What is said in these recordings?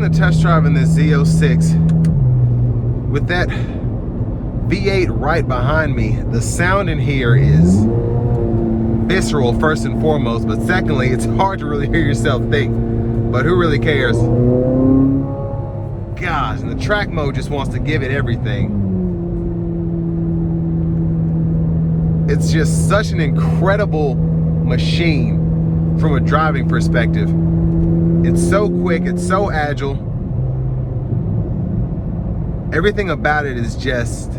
enjoying the test drive in this Z06 with that V8 right behind me. The sound in here is visceral first and foremost, but secondly, it's hard to really hear yourself think, but who really cares? Gosh, and the track mode just wants to give it everything. It's just such an incredible machine from a driving perspective. It's so quick, it's so agile. Everything about it is just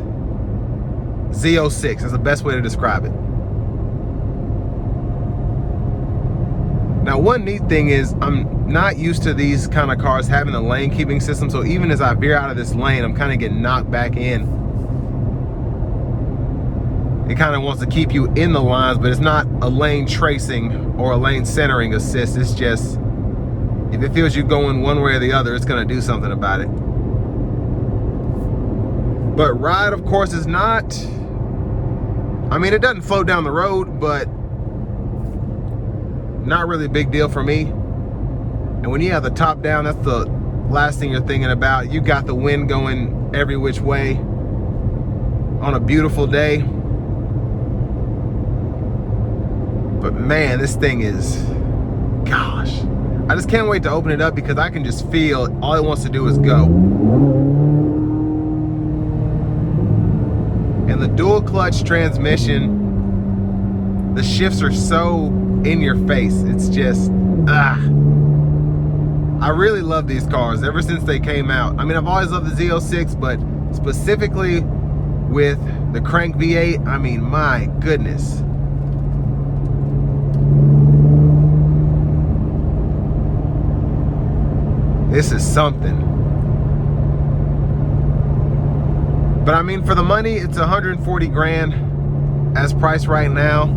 Z06. That's the best way to describe it. Now, one neat thing is I'm not used to these kind of cars having a lane keeping system, so even as I veer out of this lane, I'm kind of getting knocked back in. It kind of wants to keep you in the lines, but it's not a lane tracing or a lane centering assist. It's just, if it feels you going one way or the other, it's going to do something about it. But ride, of course, is not, I mean, it doesn't float down the road, but not really a big deal for me. And when you have the top down, that's the last thing you're thinking about. You got the wind going every which way on a beautiful day. But man, this thing is, gosh, I just can't wait to open it up because I can just feel all it wants to do is go. And the dual clutch transmission, the shifts are so in your face. It's just, I really love these cars ever since they came out. I mean, I've always loved the Z06, but specifically with the crank V8, I mean, my goodness. This is something. But I mean, for the money, it's 140 grand as priced right now.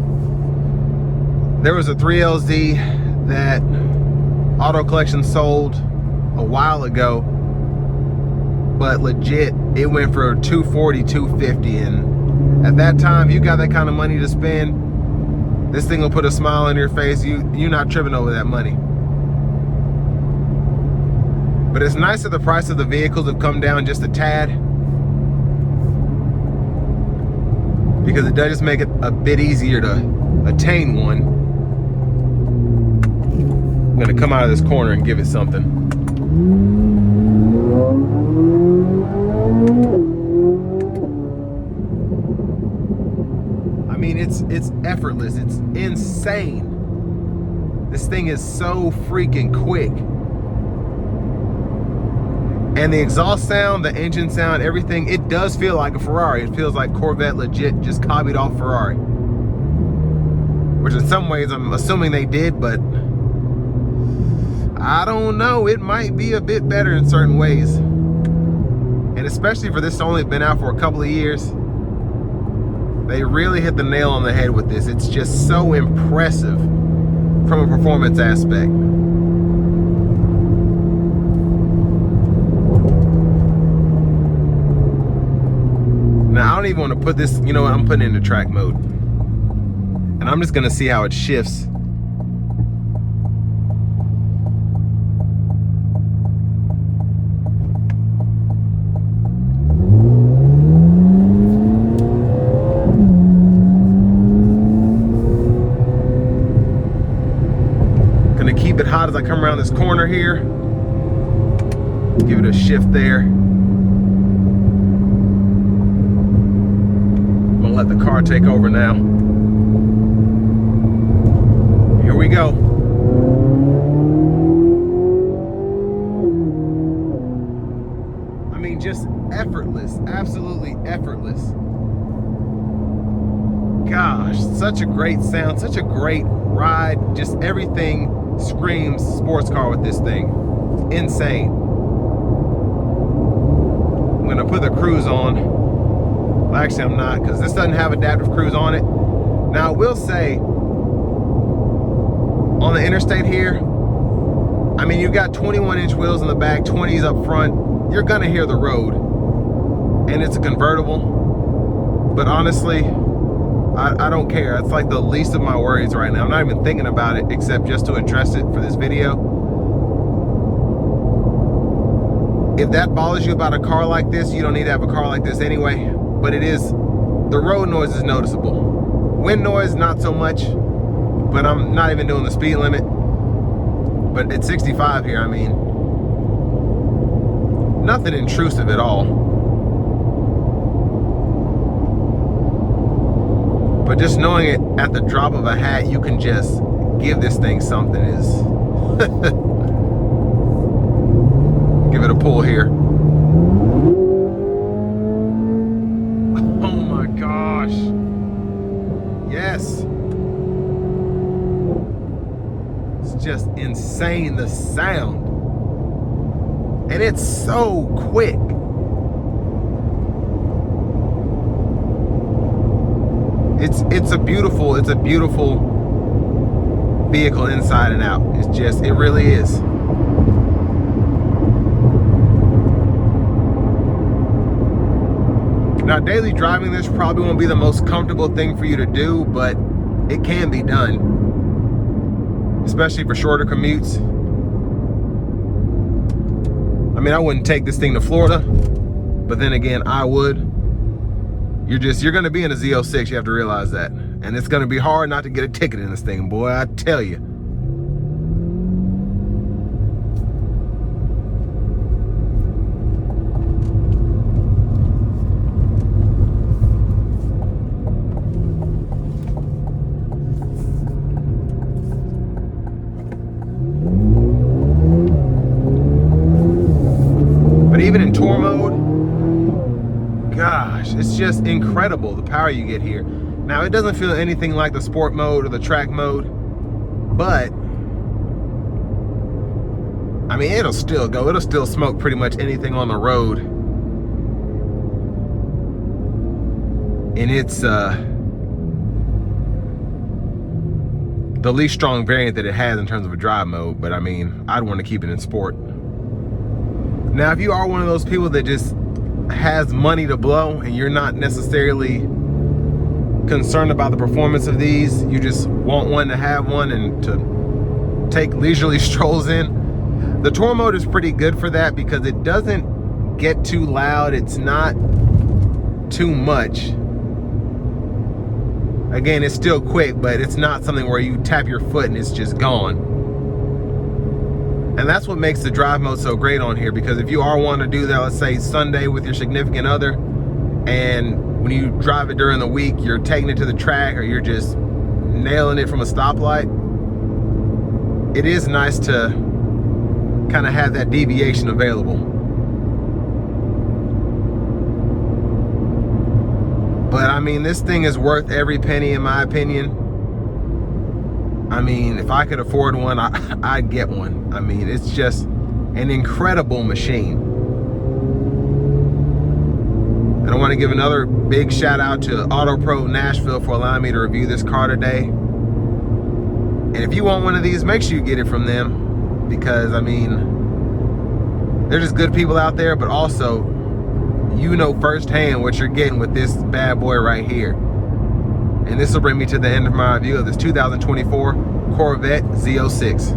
There was a 3LZ that Auto Collection sold a while ago, but legit, it went for 240, 250, and at that time, you got that kind of money to spend, this thing will put a smile on your face. You're not tripping over that money. But it's nice that the price of the vehicles have come down just a tad, because it does just make it a bit easier to attain one. I'm gonna come out of this corner and give it something. I mean, it's effortless, it's insane. This thing is so freaking quick. And the exhaust sound, the engine sound, everything, it does feel like a Ferrari. It feels like Corvette legit just copied off Ferrari. Which in some ways, I'm assuming they did, but I don't know. It might be a bit better in certain ways. And especially for this to only been out for a couple of years, they really hit the nail on the head with this. It's just so impressive from a performance aspect. Now, I don't even want to put this, you know what, I'm putting it into track mode. And I'm just going to see how it shifts. Going to keep it hot as I come around this corner here. Give it a shift there. Let the car take over now. Here we go. I mean, just effortless, absolutely effortless. Gosh, such a great sound, such a great ride. Just everything screams sports car with this thing. It's insane. I'm gonna put the cruise on. Well, actually, I'm not, because this doesn't have adaptive cruise on it. Now, I will say, on the interstate here, I mean, you've got 21-inch wheels in the back, 20s up front. You're gonna hear the road, and it's a convertible. But honestly, I don't care. It's like the least of my worries right now. I'm not even thinking about it, except just to address it for this video. If that bothers you about a car like this, you don't need to have a car like this anyway. But it is, the road noise is noticeable. Wind noise, not so much. But I'm not even doing the speed limit. But at 65 here, I mean, nothing intrusive at all. But just knowing it at the drop of a hat, you can just give this thing something is... Give it a pull here. Oh my gosh. Yes. It's just insane, the sound. And it's so quick. It's a beautiful vehicle inside and out. It really is. Now, daily driving this probably won't be the most comfortable thing for you to do, but it can be done, especially for shorter commutes. I mean, I wouldn't take this thing to Florida, but then again, I would. You're gonna be in a Z06, you have to realize that. And it's gonna be hard not to get a ticket in this thing, boy, I tell you. But even in tour mode, gosh, it's just incredible the power you get here. Now, it doesn't feel anything like the sport mode or the track mode, but I mean, it'll still go. It'll still smoke pretty much anything on the road. And it's the least strong variant that it has in terms of a drive mode, but I mean, I'd want to keep it in sport. Now, if you are one of those people that just has money to blow and you're not necessarily concerned about the performance of these, you just want one to have one and to take leisurely strolls in, the tour mode is pretty good for that because it doesn't get too loud. It's not too much. Again, it's still quick, but it's not something where you tap your foot and it's just gone. And that's what makes the drive mode so great on here, because if you are wanting to do that, let's say Sunday with your significant other, and when you drive it during the week, you're taking it to the track or you're just nailing it from a stoplight, it is nice to kind of have that deviation available. But I mean, this thing is worth every penny in my opinion. I mean, if I could afford one, I'd get one. I mean, it's just an incredible machine. And I want to give another big shout out to Auto Pro Nashville for allowing me to review this car today. And if you want one of these, make sure you get it from them, because I mean, they're just good people out there, but also you know firsthand what you're getting with this bad boy right here. And this will bring me to the end of my review of this 2024 Corvette Z06.